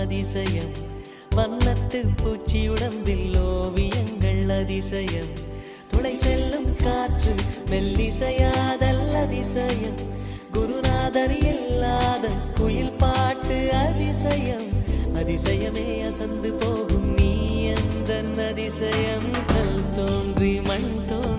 அதிசயம் வண்ணத்து பூச்சி உடம்பில் ஓவியங்கள் அதிசயம் துளை செல்லும் காற்று மெல்லிசையாதல் அதிசயம் குருநாதர் இல்லாத குயில் பாட்டு அதிசயம் அதிசயமே அசந்து போகும் நீ எந்த அதிசயம் கல் தோன்றி மண் தோன்றி